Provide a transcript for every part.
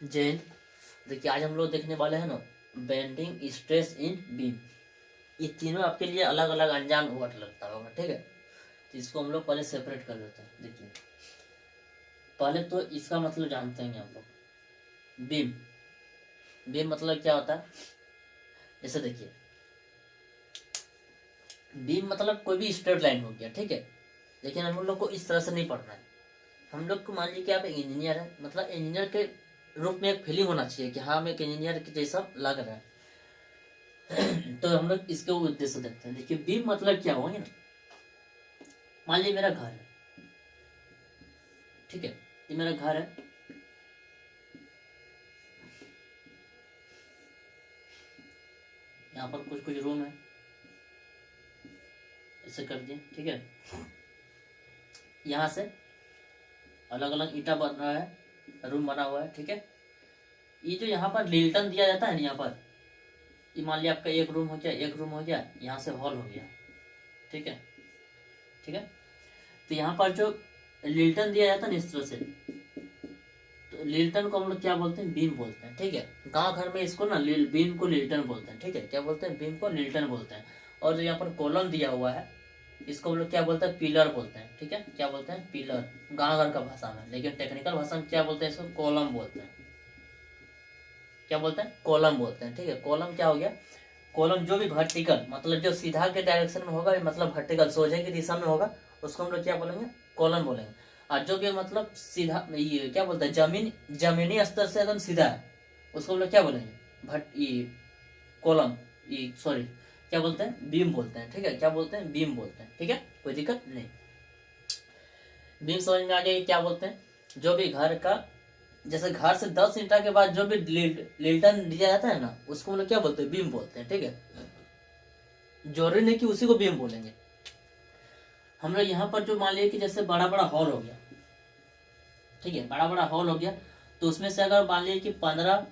जय हिंद। देखिए आज हम लोग देखने वाले हैं ना बेंडिंग स्ट्रेस इन बीम। ये तीनों आपके लिए अलग अलग अनजान वर्ड लगता होगा, ठीक है। तो इसको हम लोग पहले सेपरेट कर देते हैं। देखिए पहले तो इसका मतलब जानते हैं हम लोग। बीम, बीम मतलब क्या होता है? जैसे देखिए बीम मतलब कोई भी स्ट्रेट लाइन हो गया, ठीक है। लेकिन हम लोग को इस तरह से नहीं पढ़ना है। हम लोग को मान लीजिए कि आप एक इंजीनियर है, मतलब इंजीनियर के रूप में एक फीलिंग होना चाहिए कि हाँ हम एक इंजीनियर के जैसा लग रहा है। तो हम लोग इसके उद्देश्य देखते हैं। देखिए बीम मतलब क्या होगा ना, मान लीजिए मेरा घर है, ठीक है। ये मेरा घर है, यहाँ पर कुछ कुछ रूम है, ऐसे कर दिए, ठीक है। यहाँ से अलग अलग ईंटा बन रहा है, रूम बना हुआ है, ठीक है। ये जो यहाँ पर लिल्टन दिया जाता है ना, यहाँ पर ये मान लिया आपका एक रूम हो गया, एक रूम हो गया, यहाँ से हॉल हो गया, ठीक है, ठीक है। तो यहाँ पर जो लिल्टन दिया जाता है ना इस तरह से, तो लिल्टन को हम लोग क्या बोलते हैं? बीम बोलते हैं, ठीक है। गांव घर में इसको ना बीम को लिल्टन बोलते हैं, ठीक है। क्या बोलते हैं? बीम को लिल्टन बोलते हैं। और जो यहाँ पर कॉलम दिया हुआ है इसको हम लोग क्या बोलते हैं? पिलर बोलते हैं, ठीक है। क्या बोलते हैं? पिलर, गांव घर का भाषा में। लेकिन टेक्निकल भाषा में क्या बोलते हैं? इसको कॉलम बोलते हैं। क्या बोलते हैं? कॉलम बोलते हैं, ठीक है। कॉलम क्या हो गया? कॉलम जो भी वर्टिकल, मतलब जो सीधा के डायरेक्शन में होगा, मतलब वर्टिकल सोजे की दिशा में होगा, उसको हम लोग क्या बोलेंगे? कॉलम बोलेंगे। और जो कि मतलब सीधा, ये क्या बोलते हैं, जमीनी स्तर से एकदम सीधा है, उसको हम लोग क्या बोलेंगे? ये कॉलम, ये सॉरी क्या बोलते हैं? बीम बोलते हैं, ठीक है। क्या बोलते हैं? बीम बोलते हैं, ठीक है। कोई दिक्कत नहीं। बीम समझ में आ गया क्या बोलते हैं? जो भी घर का, जैसे घर से 10 ईंटा के बाद जो भी लिल्टन दिया जाता है ना, उसको हम लोग क्या बोलते हैं? बीम बोलते हैं, ठीक है। जरूरी नहीं कि उसी को बीम बोलेंगे। हम लोग यहाँ पर जो मान लिया कि जैसे बड़ा बड़ा हॉल हो गया, ठीक है, बड़ा बड़ा हॉल हो गया, तो उसमें से अगर मान लिया कि 15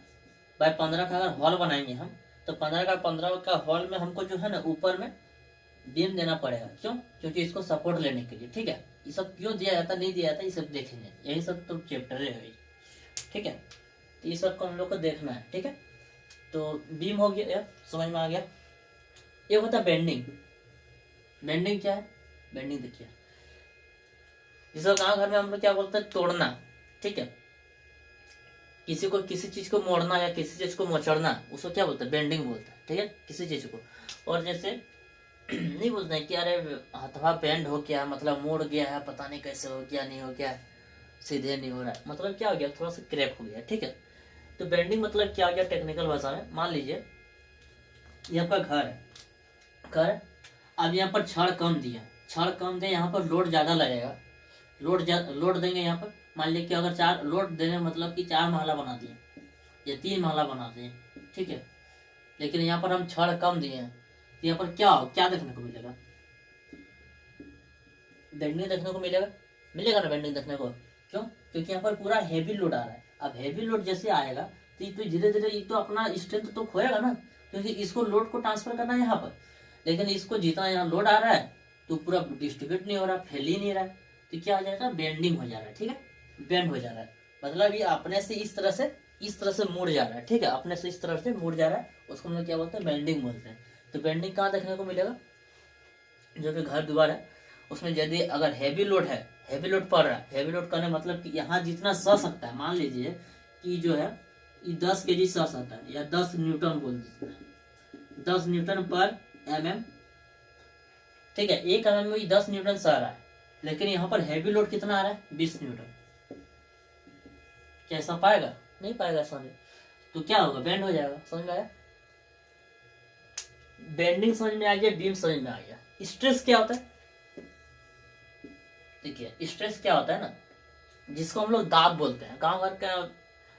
बाय 15 का अगर हॉल बनाएंगे हम, तो 15 का हॉल में हमको जो है ना ऊपर में बीम देना पड़ेगा। क्यों? क्योंकि इसको सपोर्ट लेने के लिए, ठीक है। ये सब क्यों दिया जाता, नहीं दिया जाता, ये सब देखेंगे। यही सब तो चैप्टर है, ठीक है। तो ये सब को हम लोग को देखना है, ठीक है। तो बीम हो गया, समझ में आ गया। ये होता है बेंडिंग। बेंडिंग क्या है? बेंडिंग देखिए, जिसको गाँव घर में हम लोग क्या बोलते हैं? तोड़ना, ठीक है। किसी को किसी चीज को मोड़ना या किसी चीज को मोचड़ना, उसको क्या बोलते हैं? बेंडिंग बोलते हैं, ठीक है, किसी चीज को। और जैसे नहीं बोलते हैं कि अरे हथवा बेंड हो गया, मतलब मुड़ गया है, पता नहीं कैसे हो गया, नहीं हो गया, सीधे नहीं हो रहा है, मतलब क्या हो गया? थोड़ा सा क्रैक हो गया, ठीक है। तो बेंडिंग मतलब क्या हो गया टेक्निकल भाषा में? मान लीजिए ये आपका घर है, घर, अब यहाँ पर छड़ कम दिया, छड़ कम दे, यहाँ पर लोड ज्यादा लगेगा, लोड देंगे यहाँ पर। मान लीजिए कि अगर 4 लोड देने मतलब कि 4 महला बना दिए या 3 महला बना दिए, ठीक है। लेकिन यहाँ पर हम छड़ कम दिए हैं, तो यहाँ पर क्या देखने को मिलेगा? बेंडिंग देखने को मिलेगा, मिलेगा ना बेंडिंग देखने को। क्यों? क्योंकि यहाँ पर पूरा हैवी लोड आ रहा है। अब हैवी लोड जैसे आएगा तो धीरे धीरे ये तो अपना स्ट्रेंथ तो खोएगा ना, क्योंकि इसको लोड को ट्रांसफर करना है यहाँ पर। लेकिन इसको जितना यहाँ लोड आ रहा है तो पूरा डिस्ट्रीब्यूट नहीं हो रहा, फैल ही नहीं रहा है, तो क्या हो जाएगा? बेंडिंग हो जा रहा है, ठीक है। बेंड हो जा रहा है, मतलब ये अपने से इस तरह से मुड़ जा रहा है, ठीक है। अपने से इस तरह से मुड़ जा रहा है, उसको हम लोग क्या बोलते हैं? बेंडिंग बोलते हैं। तो बेंडिंग कहाँ देखने को मिलेगा? जो कि घर द्वार है उसमें यदि अगर हैवी लोड है, हैवी लोड पड़ रहा है, हैवी लोड करने मतलब कि यहाँ जितना सह सकता है, मान लीजिए कि जो है ये 10 kg सह सकता है, या 10 न्यूटन बोल दीजिए, 10 न्यूटन पर mm, ठीक है। 1 mm में 10 न्यूटन सह रहा है, लेकिन यहाँ पर हैवी लोड कितना आ रहा है? 20 न्यूटन। क्या ऐसा पाएगा? नहीं पाएगा समझ। तो क्या होगा? बेंड हो जाएगा, समझ में आया? बेंडिंग समझ में आ गया, बीम समझ में आ गया। स्ट्रेस क्या होता है? देखिए स्ट्रेस क्या होता है ना, जिसको हम लोग दाब बोलते हैं, गांव घर का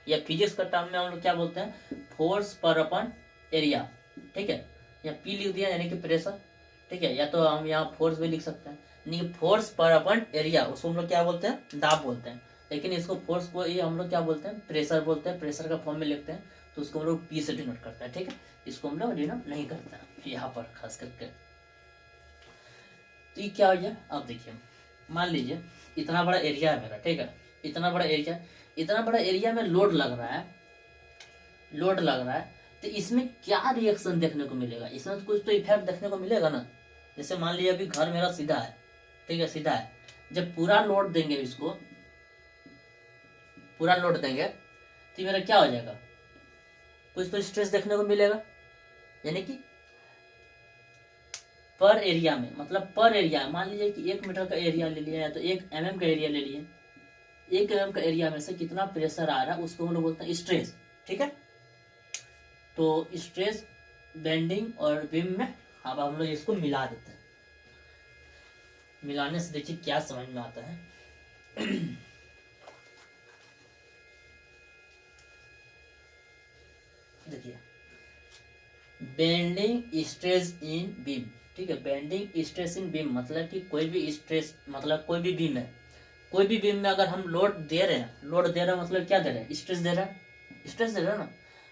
या फिजिक्स का टर्म में हम लोग क्या बोलते हैं? फोर्स पर अपन एरिया, ठीक है। या पी लिख दिया यानी कि प्रेशर, ठीक है। या तो हम यहाँ फोर्स भी लिख सकते हैं, यानी फोर्स पर अपन एरिया, उसको हम लोग क्या बोलते हैं? दाब बोलते हैं। लेकिन इसको फोर्स को ये हम लोग क्या बोलते हैं? प्रेशर बोलते हैं। प्रेशर का फॉर्म में लिखते हैं, तो उसको हम लोग पी से डिनोट करते हैं, ठीक है। इसको हम लोग डिनोट नहीं करते हैं यहाँ पर खास करके। तो ये क्या हो गया? अब देखिए मान लीजिए इतना बड़ा एरिया है मेरा, ठीक है। इतना बड़ा एरिया में लोड लग रहा है, लोड लग रहा है, तो इसमें क्या रिएक्शन देखने को मिलेगा? इसमें तो कुछ तो इफेक्ट देखने को मिलेगा ना। जैसे मान लीजिए अभी घर मेरा सीधा है, ठीक है, सीधा है, जब पूरा लोड देंगे, इसको पूरा लोड देंगे तो मेरा क्या हो जाएगा? कुछ तो स्ट्रेस देखने को मिलेगा। यानी कि पर एरिया में, मतलब पर एरिया, मान लीजिए कि 1 मीटर का एरिया ले लिया है तो 1 mm का एरिया ले लिए, 1 mm का एरिया में से कितना प्रेशर आ रहा है उसको हम लोग बोलते हैं स्ट्रेस। ठीक है, तो स्ट्रेस बेंडिंग और बीम में अब हम लोग इसको मिला देते हैं। मिलाने से देखिए क्या समझ में आता है। देखिए, बेंडिंग स्ट्रेस इन बीम, ठीक है, बेंडिंग स्ट्रेस इन बीम मतलब कि कोई भी स्ट्रेस, मतलब कोई भी बीम है, कोई भी बीम में अगर हम लोड दे रहे हैं, लोड दे रहे हैं मतलब क्या दे रहे हैं? स्ट्रेस दे रहे हैं, स्ट्रेस दे रहे हैं ना।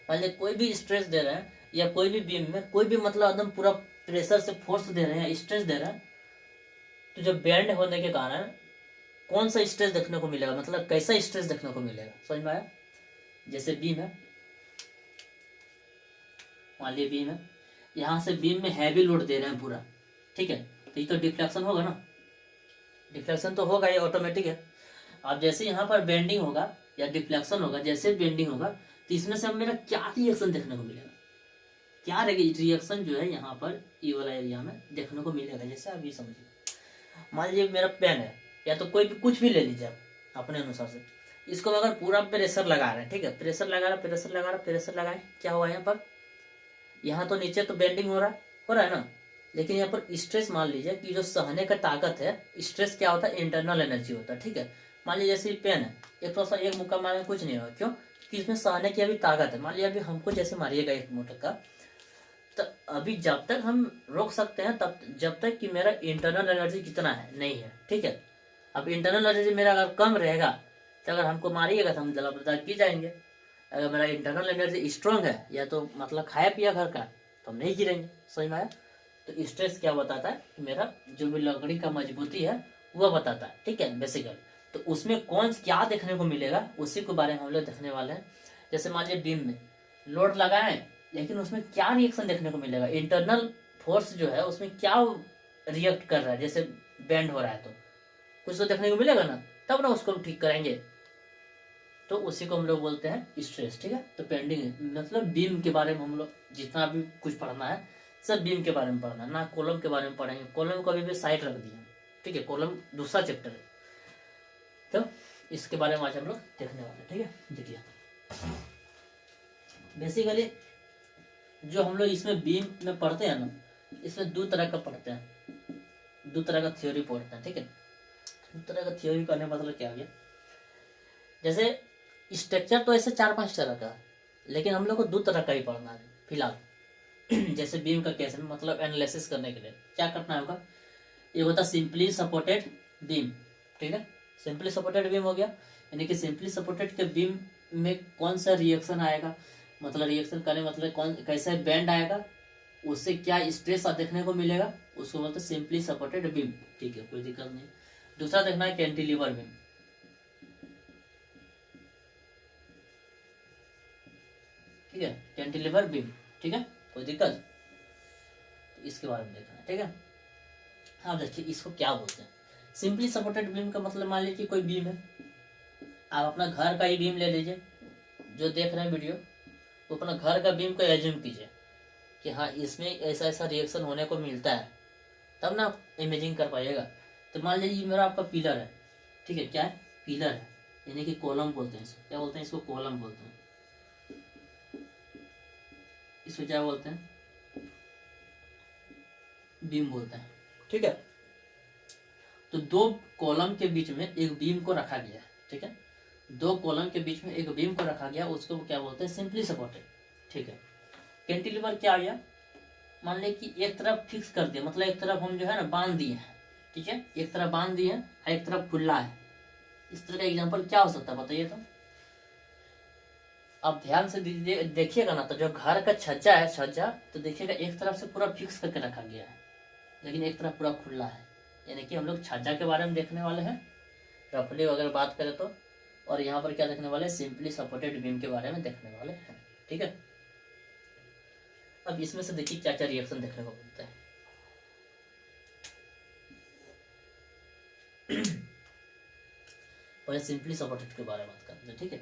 मान लीजिए कोई भी स्ट्रेस दे रहे हैं, या कोई भी बीम में कोई भी मतलब एकदम पूरा प्रेशर से फोर्स दे रहे हैं, स्ट्रेस दे रहे हैं, तो जब बेंड होने के कारण कौन सा स्ट्रेस देखने को मिलेगा, मतलब कैसा स्ट्रेस देखने को मिलेगा? समझ में आया? जैसे बीम है, मान लीजिए बीम है, यहाँ से बीम में हैवी लोड दे रहे हैं पूरा, ठीक है, तो ये तो डिफ्लेक्शन होगा ना, डिफ्लेक्शन तो होगा, ये ऑटोमेटिक है। अब जैसे यहाँ पर बेंडिंग होगा या डिफ्लेक्शन होगा, जैसे बेंडिंग होगा तो इसमें से अब मेरा क्या रिएक्शन देखने को मिलेगा? क्या रिएक्शन जो है यहाँ पर ये वाला एरिया में देखने को मिलेगा? जैसे आप ये समझिए, मान लीजिए मेरा पेन है, या तो कोई भी कुछ भी ले लीजिए आप अपने अनुसार से, इसको अगर पूरा प्रेशर लगा रहे हैं, ठीक है, प्रेशर लगा रहा, प्रेशर लगा रहा, प्रेशर लगाए, क्या हुआ यहाँ पर? यहाँ तो नीचे तो बेंडिंग हो रहा है ना, लेकिन यहाँ पर स्ट्रेस, मान लीजिए कि जो सहने का ताकत है, स्ट्रेस क्या होता है? इंटरनल एनर्जी होता है। ठीक है, मान लीजिए जैसे पेन है, एक थोड़ा सा एक मुक्का मारने कुछ नहीं होगा, क्यों? कि इसमें सहने की अभी ताकत है। मान लीजिए अभी हमको जैसे मारिएगा एक मुक्का, तो अभी जब तक हम रोक सकते हैं तब, जब तक कि मेरा इंटरनल एनर्जी कितना है, नहीं है। ठीक है, अब इंटरनल एनर्जी मेरा अगर कम रहेगा तो अगर हमको मारिएगा तो हम जला बर्दाश्त की जाएंगे। अगर मेरा इंटरनल एनर्जी स्ट्रांग है, या तो मतलब खाया पिया घर का, तो हम नहीं गिरेंगे। समझ में आया? तो स्ट्रेस क्या बताता है कि मेरा जो भी लकड़ी का मजबूती है वह बताता है। ठीक है, बेसिकली तो उसमें कौन क्या देखने को मिलेगा उसी के बारे में हम लोग देखने वाले हैं। जैसे मान लीजिए बीम में लोड लगाए, लेकिन उसमें क्या रिएक्शन देखने को मिलेगा? इंटरनल फोर्स जो है उसमें क्या रिएक्ट कर रहा है, जैसे बेंड हो रहा है तो कुछ तो देखने को मिलेगा ना, तब ना उसको हम ठीक करेंगे। तो उसी को हम लोग बोलते हैं स्ट्रेस। ठीक है, तो बेंडिंग मतलब बीम के बारे में हम लोग जितना भी कुछ पढ़ना है सब बीम के बारे में पढ़ना, ना कॉलम के बारे में पढ़ेंगे। कॉलम को अभी भी साइड रख दिया। ठीक है, कॉलम दूसरा चैप्टर है, तो इसके बारे में आज हम लोग देखने वाले। ठीक है, देखिए बेसिकली जो हम लोग इसमें बीम में पढ़ते हैं ना, इसमें दो तरह का पढ़ते हैं, दो तरह का थ्योरी पढ़ते हैं। ठीक है, दो तरह का थ्योरी करने का मतलब क्या हो गया? जैसे स्ट्रक्चर तो ऐसे 4-5 तरह का, लेकिन हम लोग को दो तरह का ही पढ़ना है फिलहाल। जैसे बीम का केस में मतलब एनालिसिस करने के लिए क्या करना होगा? ये होता सिंपली सपोर्टेड बीम। ठीक है, सिंपली सपोर्टेड बीम हो गया, यानी कि सिंपली सपोर्टेड के बीम में कौन सा रिएक्शन आएगा, मतलब रिएक्शन करने मतलब कौन कैसे बैंड आएगा, उससे क्या स्ट्रेस देखने को मिलेगा, उसको बोलते हैं सिंपली सपोर्टेड बीम। ठीक है, कोई दिक्कत नहीं। दूसरा देखना है कैंटिलीवर बीम। ठीक है, कैंटिलीवर बीम। ठीक है, कोई दिक्कत? तो इसके बारे में देखना है। ठीक है, अब देखिए इसको क्या बोलते हैं। सिंपली सपोर्टेड बीम का मतलब मान लीजिए कोई बीम है, आप अपना घर का ही बीम ले लीजिए, जो देख रहे हैं वीडियो तो अपना घर का बीम को एज्यूम कीजिए कि हाँ इसमें ऐसा ऐसा रिएक्शन होने को मिलता है, तब ना आप इमेजिंग कर पाइएगा। तो मान लीजिए मेरा आपका पिलर है। ठीक है, क्या है? पिलर है, यानी कि कॉलम बोलते हैं इसको। क्या बोलते हैं इसको? कॉलम बोलते हैं। इसको क्या बोलते हैं? बीम बोलते हैं। ठीक है, तो दो कॉलम के बीच में एक बीम को रखा गया है। ठीक है, दो कॉलम के बीच में एक बीम को रखा गया, उसको क्या बोलते हैं? Simply supported. ठीक है, कैंटिलीवर क्या आ गया? मान लिया कि एक तरफ फिक्स कर दिया, मतलब एक तरफ हम जो है ना बांध दिए हैं। ठीक है, एक तरफ बांध दिए हैं, एक तरफ खुला है। इस तरह का एग्जांपल क्या हो सकता है बताइए तो? अब ध्यान से देखिएगा ना, तो जो घर का छज्जा है, छज्जा तो देखिएगा एक तरफ से पूरा फिक्स करके रखा गया है, लेकिन एक तरफ पूरा खुला है। यानी कि हम लोग छज्जा के बारे में देखने वाले हैं रफली अगर बात करें तो, और यहाँ पर क्या देखने वाले? सिंपली सपोर्टेड बीम के बारे में देखने वाले हैं। ठीक है। अब इसमें से देखिए क्या क्या रिएक्शन देखने को मिलता है। पहले सिंपली सपोर्टेड के बारे में बात करते हैं, ठीक है।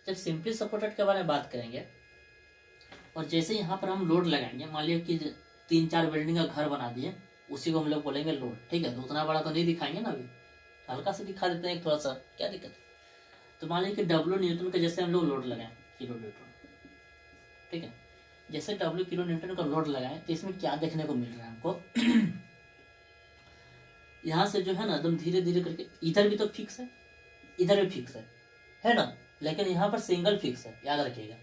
जब सिंपली सपोर्टेड के बारे में बात करेंगे और जैसे यहाँ पर हम लोड लगाएंगे, मान लिया कि 3-4 बिल्डिंग का घर बना दिए, उसी को हम लोग बोलेंगे लोड, ठीक है। तो उतना बड़ा तो नहीं दिखाएंगे ना, अभी हल्का से दिखा देते हैं थोड़ा सा, क्या दिक्कत है। तो मान लीजिए कि W न्यूटन का जैसे हम लोग लोड लगाएं, किलो न्यूटन, ठीक है। जैसे W किलो न्यूटन का लोड लगाएं तो इसमें क्या देखने को मिल रहा है हमको। यहाँ से जो है ना एकदम धीरे धीरे करके, इधर भी तो फिक्स है, इधर भी फिक्स है ना, लेकिन यहाँ पर सिंगल फिक्स है, याद रखिएगा।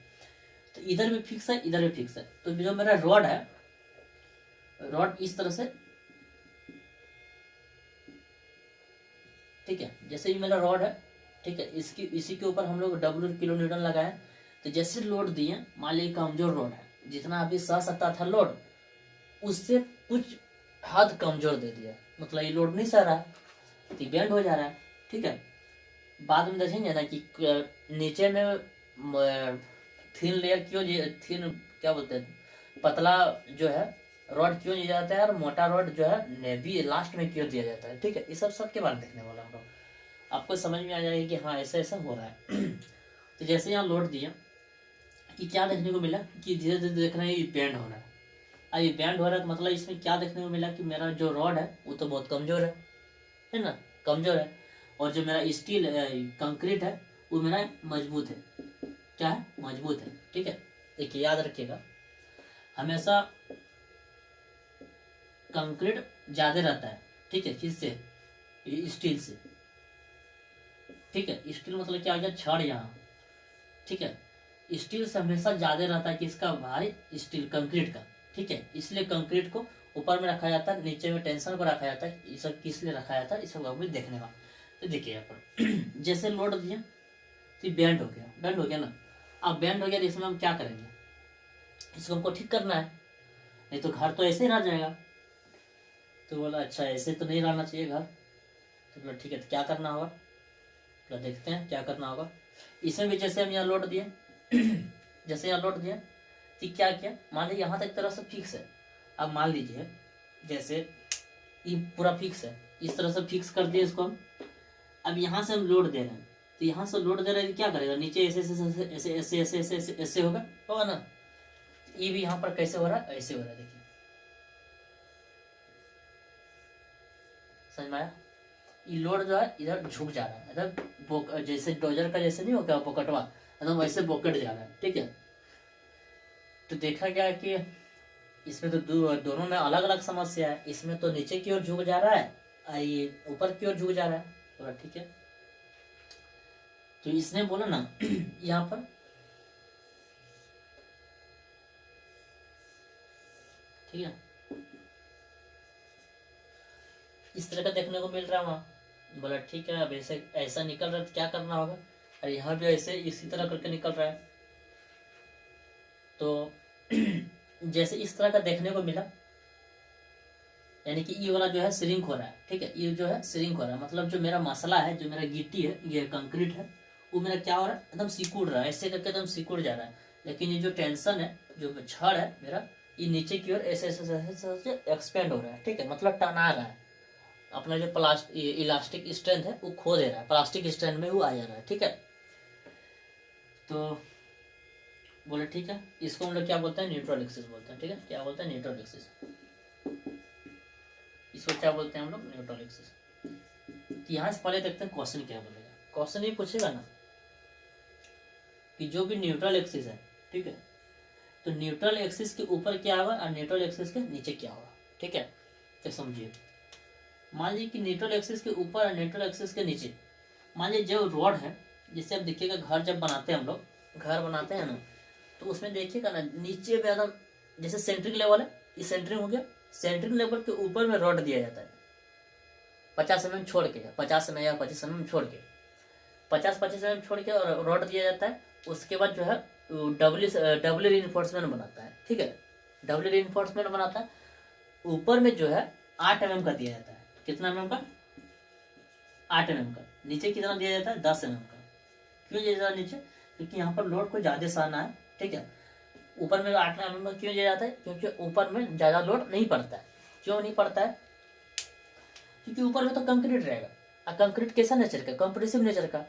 तो इधर भी फिक्स है, इधर भी फिक्स है। तो जो मेरा रॉड है, रॉड इस तरह से, ठीक है। जैसे ही मेरा रॉड है, ठीक है, इसी के ऊपर हम लोग W किलो न्यूटन लगाए। तो जैसे लोड दिए, मान लीजिए कमजोर रॉड है, जितना अभी सह सकता था लोड, उससे कुछ हद कमजोर दे दिया, मतलब ये लोड नहीं सह रहा है, तो बेंड हो जा रहा है, ठीक है। बाद में देखेंगे ना कि नीचे में थिन लेयर क्यों, थिन क्या बोलते हैं, पतला जो है रॉड क्यों दिया जाता है, और मोटा रॉड जो है नेवी लास्ट में क्यों दिया जाता है, ठीक है। इस सब के बारे में देखने वाला हम लोग, आपको समझ में आ जाएगा कि हाँ ऐसा ऐसा हो रहा है। तो जैसे यहाँ लोड दिया, कि क्या देखने को मिला कि धीरे धीरे देख रहे हैं ये बेंड हो रहा है। अब ये बेंड हो रहा है तो मतलब इसमें क्या देखने को मिला कि मेरा जो रॉड है वो तो बहुत कमजोर है ना, कमजोर है। और जो मेरा स्टील कंक्रीट है वो मेरा मजबूत है, क्या है, मजबूत है, ठीक है। देखिए याद रखिएगा, हमेशा कंक्रीट ज्यादा रहता है, ठीक है, किससे, स्टील से, ठीक है। स्टील मतलब क्या हो गया, छड़ यहाँ, ठीक है। स्टील से हमेशा ज्यादा रहता है किसका भाई, स्टील कंक्रीट का, ठीक है। इसलिए कंक्रीट को ऊपर में रखा जाता है, नीचे में टेंशन को रखा जाता है। ये सब किस लिए रखा जाता है, इस सब भी देखने का। तो देखिए यहाँ पर जैसे लोड दिया तो बेंड हो गया, बेंड हो गया ना। अब बेंड हो गया तो इसमें हम क्या करेंगे, इसको हमको ठीक करना है, नहीं तो घर तो ऐसे ही रह जाएगा। तो बोला अच्छा ऐसे तो नहीं रहना चाहिए घर। तो बोला ठीक है, तो क्या करना होगा, तो देखते हैं क्या करना होगा। इसमें भी जैसे हम यहाँ लोड दिए, जैसे यहाँ लोड दिया तो क्या किया, मान लीजिए यहाँ तक तरह से फिक्स है। अब मान लीजिए जैसे ये पूरा फिक्स है, इस तरह से फिक्स कर दिए इसको हम। अब यहाँ से हम लोड दे रहे हैं, तो यहाँ से लोड दे रहे हैं तो क्या करेगा, नीचे ऐसे ऐसे ऐसे ऐसे ऐसे ऐसे ऐसे ऐसे ऐसे होगा ना। ये भी यहाँ पर कैसे हो रहा है, ऐसे हो रहा है, देखिए समझ में आया। ये लोड जो है इधर झुक जा रहा है, इधर जैसे डोजर का जैसे नहीं होता पोकटवा, एकदम वैसे पोकट जा रहा है, ठीक है। तो देखा गया कि इसमें तो दोनों में अलग अलग समस्या है। इसमें तो नीचे की ओर झुक जा रहा है, और ये ऊपर की ओर झुक जा रहा है, बोला ठीक है। तो इसने बोला ना यहाँ पर, ठीक है, इस तरह का देखने को मिल रहा है वहां। बोला ठीक है, अब ऐसे ऐसा निकल रहा है तो क्या करना होगा, और यहाँ भी ऐसे इसी तरह करके निकल रहा है। तो जैसे इस तरह का देखने को मिला, यानी कि ये वाला जो है श्रिंक हो रहा है, ठीक है। ये जो है श्रिंक हो रहा है, मतलब जो मेरा मसला है, जो मेरा गिट्टी है, ये कंक्रीट है, वो मेरा क्या हो रहा है, एकदम सिकुड़ रहा है, ऐसे करके एकदम सिकुड़ जा रहा है। लेकिन ये जो टेंशन है, जो छड़ है मेरा, ये नीचे की ओर ऐसे ऐसे ऐसे एक्सपेंड हो रहा है, ठीक है, मतलब टना रहा है। अपना जो इलास्टिक स्ट्रेंथ है वो खो दे रहा है, प्लास्टिक स्ट्रेंथ में वो आ जा रहा है, ठीक है। तो बोले ठीक है, इसको हम लोग क्या बोलते हैं, न्यूट्रल एक्सिस बोलते हैं, ठीक है। क्या बोलते हैं, न्यूट्रल एक्सिस, इसको क्या बोलते हैं हम लोग, न्यूट्रल एक्सिस। तो यहाँ से पहले देखते हैं क्वेश्चन क्या बोलेगा। क्वेश्चन ये पूछेगा ना कि जो भी न्यूट्रल एक्सिस है, ठीक है, तो न्यूट्रल एक्सिस के ऊपर क्या होगा और न्यूट्रल एक्सिस के नीचे क्या होगा, ठीक है। तो समझिए, मान लीजिए कि न्यूट्रल एक्सिस के ऊपर और न्यूट्रल एक्सिस के नीचे, मान लीजिए जो रॉड है, जिससे अब देखिएगा घर जब बनाते हैं हम लोग, घर बनाते हैं ना, तो उसमें देखिएगा ना नीचे में एकदम जैसे सेंट्रिंग लेवल है, ये सेंट्रिंग हो गया, सेंट्रिंग लेवल के ऊपर में रॉड दिया जाता है 50 mm छोड़ के, 50 mm या 25 mm छोड़ के, 50-25 mm छोड़ के और रॉड दिया जाता है। उसके बाद जो है डबल रीइंफोर्समेंट बनाता है, ठीक है, डबल रीइंफोर्समेंट बनाता है। ऊपर में जो है 8 mm का दिया जाता है, कितना mm का, 8 mm का। नीचे कितना दिया जाता है, 10 mm का। क्यों दिया जाता है नीचे, क्योंकि यहाँ पर लोड को ज्यादा सहना है, ठीक है। ऊपर में 8 नंबर क्यों दिया जाता है? क्योंकि ऊपर में ज्यादा लोड नहीं पड़ता है। क्यों नहीं पड़ता है? क्योंकि ऊपर में तो कंक्रीट रहेगा, और कंक्रीट कैसा नेचर का? कंप्रेसिव नेचर का।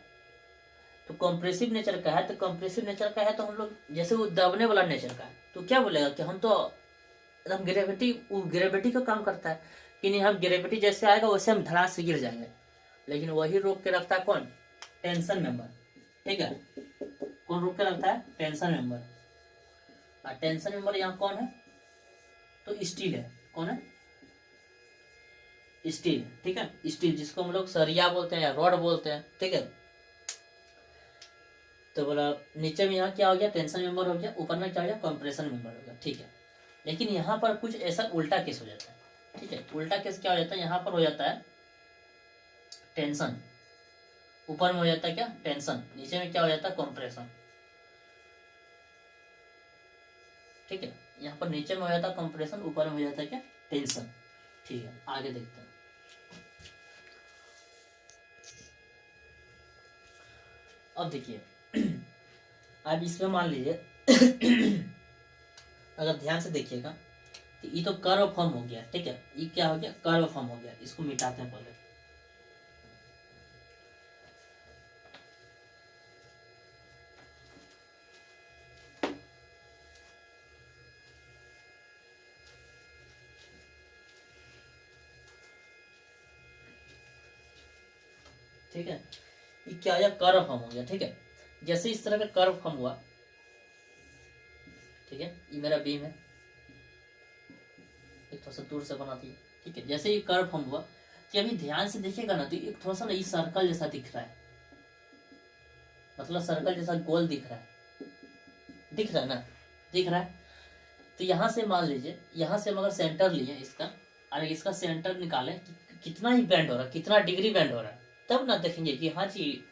तो कंप्रेसिव नेचर का है, तो कंप्रेसिव नेचर का है तो हम लोग जैसे वो दबने वाला नेचर का है, तो क्या बोलेगा कि हम तो एकदम ग्रेविटी का काम करता है कि नहीं, हम ग्रेविटी जैसे आएगा वैसे हम धड़ास से गिर जाएंगे। लेकिन वही रोक के रखता है कौन? Tension member. ठीक है, कौन रोक के रखता है? Tension member. और टेंशन मेंबर यहाँ कौन है? तो स्टील है। कौन है? स्टील। ठीक है, स्टील जिसको हम लोग सरिया बोलते हैं या रॉड बोलते हैं। ठीक है, तो बोला नीचे में यहाँ क्या हो गया? टेंशन मेंबर हो गया। ऊपर में क्या हो गया? कंप्रेशन मेंबर हो गया। ठीक है, लेकिन यहाँ पर कुछ ऐसा उल्टा केस हो जाता है। ठीक है, उल्टा केस क्या हो जाता है? यहाँ पर हो जाता है टेंशन, ऊपर में हो जाता है क्या? टेंशन, नीचे में क्या हो जाता है? कंप्रेशन। ठीक है, यहाँ पर नीचे में हो जाता है कंप्रेशन, ऊपर में हो जाता है क्या? टेंशन। ठीक है, आगे देखते हैं। अब देखिए अब इसमें मान लीजिए अगर ध्यान से देखिएगा तो ये तो कर्व फॉर्म हो गया। ठीक है, ये क्या हो गया? कर्व फॉर्म हो गया। इसको मिटाते हैं पहले। ठीक है, ये क्या हो गया? कर्व फॉर्म हो गया। ठीक है, जैसे इस तरह का कर्व फॉर्म हुआ। ठीक है, ये मेरा बीम है, एक थोड़ा सा दूर से बना दिया। ठीक है, जैसे ये कर्व फॉर्म हुआ कि अभी ध्यान से देखिएगा ना तो एक थोड़ा सा ना ये सर्कल जैसा दिख रहा है, मतलब सर्कल जैसा गोल दिख रहा है। दिख रहा है ना? दिख रहा है। तो यहाँ से मान लीजिए, यहाँ से हम अगर सेंटर लिए इसका और इसका सेंटर निकाले कि कितना ही बेंड हो रहा है, कितना डिग्री बेंड हो रहा है, तब ना देखेंगे कि हाँ जी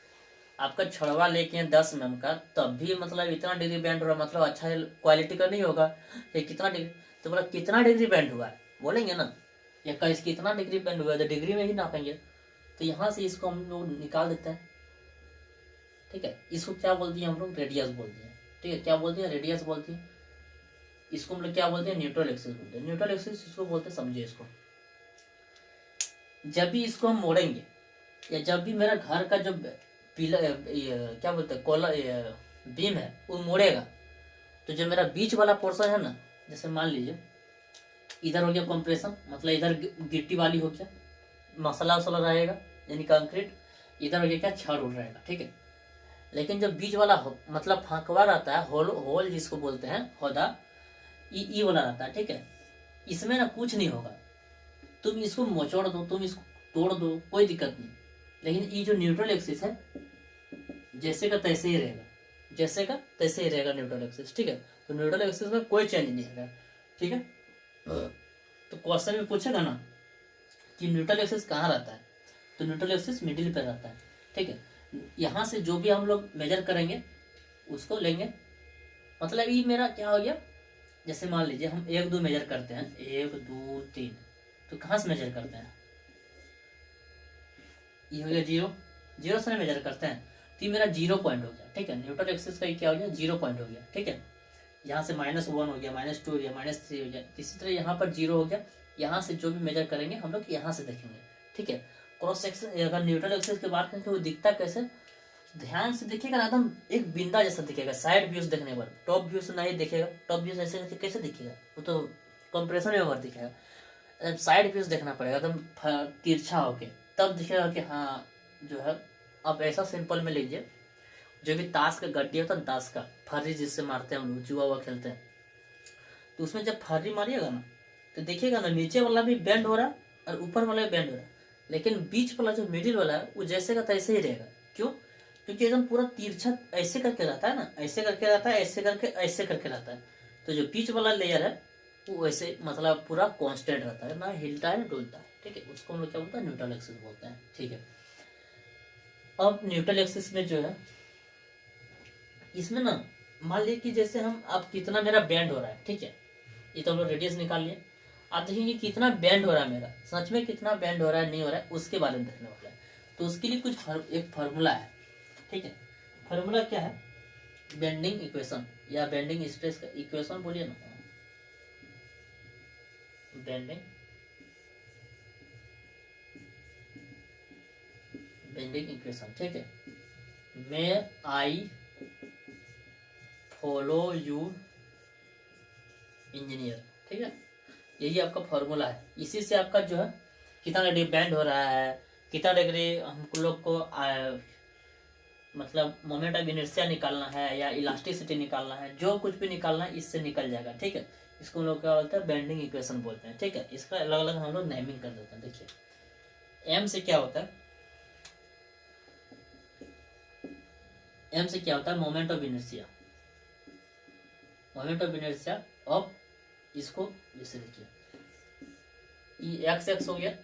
आपका छड़वा लेके 10 mm का, तब भी मतलब इतना डिग्री बेंड हो रहा है, मतलब अच्छा क्वालिटी का नहीं होगा। ये कितना डिग्री, तो बोला कितना डिग्री बेंड हुआ है बोलेंगे ना, या कहीं कितना डिग्री बेंड हुआ है तो डिग्री में ही नापेंगे। तो यहाँ से इसको हम लोग निकाल देते हैं। ठीक है, इसको क्या बोलते हैं हम लोग? रेडियस बोलते हैं। ठीक है, क्या बोलते हैं? रेडियस बोलते हैं। इसको हम लोग क्या बोलते हैं? न्यूट्रल एक्सिस बोलते हैं। न्यूट्रल एक्सिस इसको बोलते हैं, समझिए इसको। जब भी इसको हम मोड़ेंगे या जब भी मेरा घर का जो पीला क्या बोलते हैं कोला बीम है वो मुड़ेगा, तो जो मेरा बीच वाला पोर्शन है ना, जैसे मान लीजिए इधर हो गया कंप्रेशन, मतलब इधर गिट्टी वाली हो गया, मसाला वसाला रहेगा यानी कंक्रीट, इधर हो गया क्या? छड़ उड़ रहेगा। ठीक है, लेकिन जो बीच वाला मतलब फांकवा रहता है, होल होल जिसको बोलते हैं, होदा, ई वाला रहता है। ठीक है, इसमें ना कुछ नहीं होगा, तुम इसको मोचोड़ दो, तुम इसको तोड़ दो, कोई दिक्कत नहीं। लेकिन ये जो न्यूट्रल एक्सिस है जैसे का तैसे ही रहेगा, जैसे का तैसे ही रहेगा न्यूट्रल एक्सिस। ठीक है, तो न्यूट्रल एक्सिस में कोई चेंज नहीं है। ठीक है, तो क्वेश्चन में पूछेगा ना कि न्यूट्रल एक्सिस कहाँ रहता है, तो न्यूट्रल एक्सिस मिडिल पे रहता है। ठीक है, यहाँ से जो भी हम लोग मेजर करेंगे उसको लेंगे, मतलब ये मेरा क्या हो गया? जैसे मान लीजिए हम 1 2 मेजर करते हैं, 1 2 3, तो कहाँ से मेजर करते हैं? ये हो गया 0, 0 से मेजर करते हैं तो ये मेरा 0 पॉइंट हो गया। ठीक है, न्यूट्रल एक्सिस का ये क्या हो गया? 0 पॉइंट हो गया। ठीक है, यहाँ से -1 हो गया, -2 हो गया, -3 हो गया, इसी तरह यहाँ पर 0 हो गया। यहाँ से जो भी मेजर करेंगे हम लोग यहाँ से देखेंगे। ठीक है, क्रॉस सेक्शन अगर न्यूट्रल एक्सिस की बात करें तो वो दिखता कैसे? ध्यान से देखिएगा ना, एकदम एक बिंदा जैसा दिखेगा साइड व्यूज देखने पर, टॉप व्यू से नहीं दिखेगा। टॉप व्यू ऐसे कैसे दिखेगा? वो तो कंप्रेशन में ओवर दिखेगा। साइड व्यूज देखना पड़ेगा एकदम तिरछा होके, तब दिखेगा कि हाँ जो है। अब ऐसा सिंपल में लीजिए, जो भी ताश का गड्डी होता है, ताश का फर्री जिससे मारते हैं हम लोग, जुआ हुआ खेलते हैं, तो उसमें जब फर्री मारिएगा ना तो देखिएगा ना नीचे वाला भी बेंड हो रहा है और ऊपर वाला भी बेंड हो रहा है, लेकिन बीच वाला जो मिडिल वाला है वो जैसे का तैसे ही रहेगा। क्यों? क्योंकि एकदम पूरा तिरछा ऐसे करके रहता है ना, ऐसे करके रहता है, ऐसे करके रहता है। तो जो बीच वाला लेयर है वो वैसे मतलब पूरा कांस्टेंट रहता है, ना हिलता है ना डुलता है। ठीक है, उसको हम लोग क्या बोलते हैं? न्यूट्रल एक्सिस बोलते हैं। ठीक है, अब न्यूट्रल एक्सिस में जो है इसमें ना मान लीजिए कि जैसे हम अब कितना मेरा बेंड हो रहा है। ठीक है, ये तो हम लोग रेडियस निकाल लिए। आप देखेंगे कितना बेंड हो रहा है मेरा, सच में कितना बेंड हो रहा है नहीं हो रहा है उसके बारे में देखने वाला है। तो उसके लिए कुछ एक फार्मूला है। ठीक है, फार्मूला क्या है? बेंडिंग इक्वेशन या बेंडिंग स्ट्रेस का इक्वेशन बोलिए ना, बेंडिंग बेंडिंग इक्वेशन, ठीक है। मे आई फॉलो यू इंजीनियर, ठीक है। यही आपका फॉर्मूला है। इसी से आपका जो है कितना डिग्री बेंड हो रहा है, कितना डिग्री हम लोग को मतलब मोमेंट ऑफ इनर्शिया निकालना है या इलास्टिसिटी निकालना है, जो कुछ भी निकालना है इससे निकल जाएगा, ठीक है। इसको हम लोग क्या बोलते हैं, बेंडिंग इक्वेशन बोलते हैं, ठीक है। इसका अलग अलग हम लोग नेमिंग कर देते हैं। देखिए एम से क्या होता है, एम से क्या होता है, moment of inertia, moment of inertia of, इसको जैसे देखिए ई एक्स एक्स हो गया,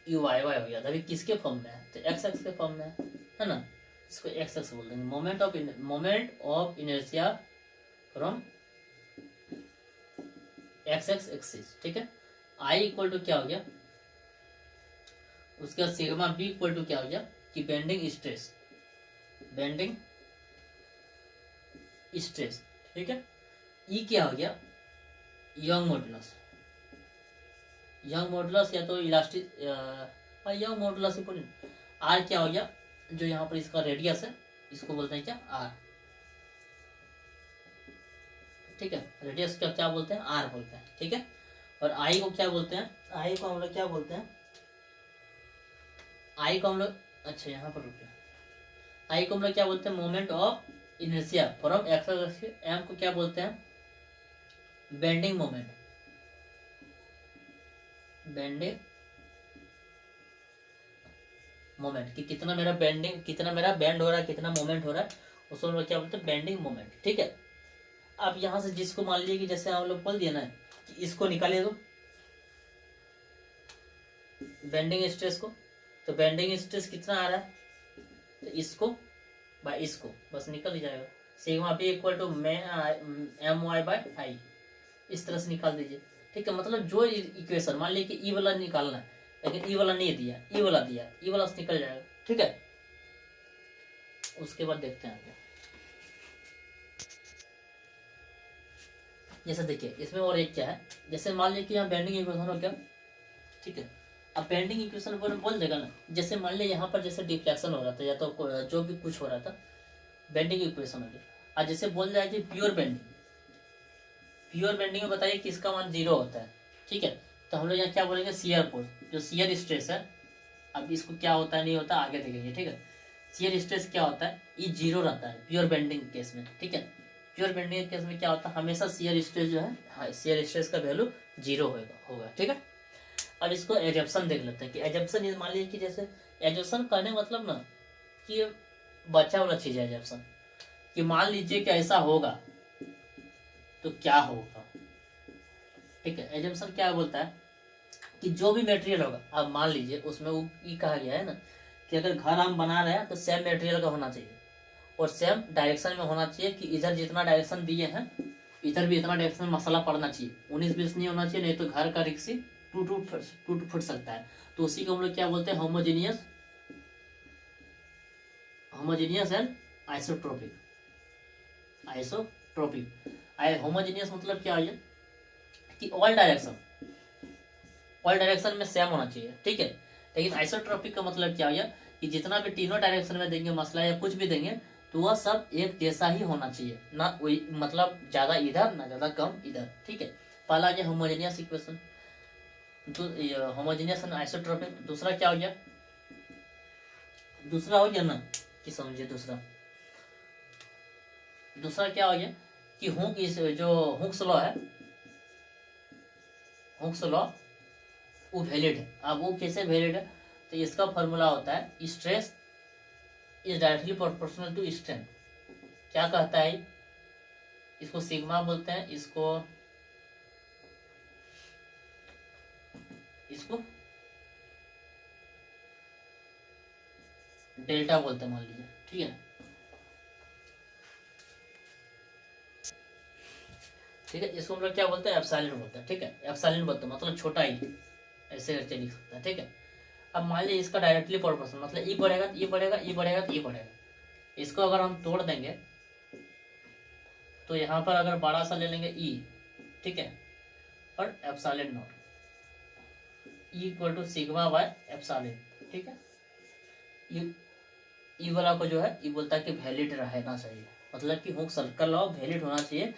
यू वाई वाई हो गया, अभी किसके फॉर्म में है, तो एक्स एक्स के फॉर्म में है ना, इसको एक्स एक्स बोल देंगे। Moment of inertia from x x axis, ठीक है। आई इक्वल टू क्या हो गया, उसके बाद सिग्मा बी इक्वल टू क्या हो गया कि बेंडिंग स्ट्रेस, बेंडिंग स्ट्रेस, ठीक है। ई क्या हो गया, यंग मॉडुलस, यंग मॉडुलस या तो इलास्टिक, यंग मॉडुलस ही बोले। आर क्या हो गया, जो यहाँ पर इसका रेडियस है इसको बोलते हैं क्या, आर, ठीक है। रेडियस का क्या बोलते हैं, आर बोलते हैं, ठीक है। और आई को क्या बोलते हैं, आई को हम लोग क्या बोलते हैं, आई को हम लोग, अच्छा यहाँ पर रुकिए, आई को हम लोग क्या बोलते हैं, moment of inertia from x, M को क्या बोलते हैं, बेंडिंग मोमेंट, बेंडिंग मोमेंट, कि कितना मेरा बेंडिंग, कितना मेरा बेंड हो रहा है, कितना मोमेंट हो रहा है, उसको हम लोग क्या बोलते हैं, बेंडिंग मोमेंट, ठीक है। अब यहां से जिसको मान लीजिए कि जैसे हम लोग बोल दिया ना कि इसको निकालिए दो बेंडिंग स्ट्रेस को, तो बेंडिंग स्ट्रेस कितना आ रहा है, तो इसको बाय इसको बस निकल ही जाएगा, sigma P equal to M Y by I, इस तरह से निकाल दीजिए, ठीक है। मतलब जो इक्वेशन मान लीजिए कि ई वाला निकालना है, लेकिन ई वाला नहीं दिया, ई वाला दिया, ई वाला से निकल जाएगा, ठीक है। उसके बाद देखते हैं आगे, जैसे देखिए इसमें और एक क्या है, जैसे मान लीजिए कि यहाँ बेंडिंग इक्वेशन हो गया, ठीक है। अब बेंडिंग इक्वेशन बोल देगा ना, जैसे मान लीजिए यहाँ पर जैसे डिफ्लेक्शन हो रहा था या तो जो भी कुछ हो रहा था, बेंडिंग इक्वेशन हो गया। और जैसे बोल जाए कि प्योर बेंडिंग, प्योर बेंडिंग में बताइए किसका मान 0 होता है, ठीक है। तो हम लोग यहाँ क्या बोलेंगे, शियर फोर्स, जो शियर स्ट्रेस है, अब इसको क्या होता है नहीं होता आगे देखेंगे, ठीक है। शियर स्ट्रेस क्या होता है, ये 0 रहता है प्योर बेंडिंग केस में, ठीक है। प्योर बेंडिंग केस में क्या होता है, हमेशा शियर स्ट्रेस जो है, हाँ, शियर स्ट्रेस का वैल्यू 0 होगा, ठीक है। अब इसको एजप्शन देख लेते हैं कि एजप्शन मान लीजिए कि जैसे एजप्शन करने मतलब ना कि बच्चा वाला चीज है एजप्शन, कि मान लीजिए कि ऐसा होगा तो क्या होगा, ठीक है। एजम्पशन क्या बोलता है कि जो भी मटेरियल होगा, अब मान लीजिए उसमें वो ये कहा गया है ना कि अगर घर हम बना रहे हैं तो सेम मटेरियल का होना चाहिए और सेम डायरेक्शन में होना चाहिए, कि इधर जितना डायरेक्शन दिए हैं इधर भी इतना डायरेक्शन में मसाला पड़ना चाहिए, 19-20 नहीं होना चाहिए, नहीं तो घर का रिक्सी टूट फुट सकता है। तो उसी को हम लोग क्या बोलते हैं, homogeneous, homogeneous and isotropic, isotropic. Homogeneous मतलब क्या है कि ऑल डायरेक्शन में सेम होना चाहिए, ठीक है। लेकिन आइसोट्रोपिक का मतलब क्या है कि जितना भी तीनों डायरेक्शन में देंगे मसला या कुछ भी देंगे तो वह सब एक जैसा ही होना चाहिए, ना वही मतलब ज्यादा इधर ना ज्यादा कम इधर, ठीक है। पहला ये homogeneous equation, homogeneous and isotropic. दूसरा क्या हो गया, दूसरा हो गया ना कि समझिए दूसरा क्या हो गया कि हुक, इस जो हुक्स लॉ है, हुक्स लॉ वो वैलिड है। अब वो कैसे वैलिड है, तो इसका फॉर्मूला होता है stress is directly proportional to strength. क्या कहता है, इसको सिग्मा बोलते हैं, इसको डेल्टा बोलते हैं मान लीजिए, ठीक है। ठीक है, इसको हम लोग क्या बोलते हैं, एप्सिलॉन बोलते हैं, ठीक है। एप्सिलॉन बोलते हैं मतलब छोटा ही, ऐसे करके लिख सकते हैं, ठीक है। अब मान लीजिए इसका डायरेक्टली प्रोपोर्शनल मतलब ई बढ़ेगा तो ई बढ़ेगा, ई बढ़ेगा तो ई बढ़ेगा। इसको अगर हम तोड़ देंगे तो यहाँ पर अगर बड़ा सा ले लेंगे ई, ठीक है, और epsilon not E equal to sigma by epsilon, ठीक है। ई वाला को जो है ये बोलता है कि वैलिड रहना चाहिए, मतलब कि हुक सर्कल लॉ वैलिड होना चाहिए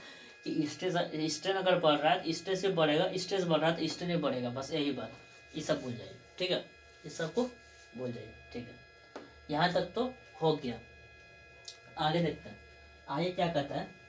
कि स्ट्रेन अगर बढ़ रहा है तो स्ट्रेस भी बढ़ेगा, स्ट्रेस बढ़ रहा है तो स्ट्रेन भी बढ़ेगा, बस यही बात, ये सब भूल जाइए, ठीक है, इस सबको भूल जाइए, ठीक है। यहाँ तक तो हो गया। आगे देखते हैं, आगे क्या कहता है।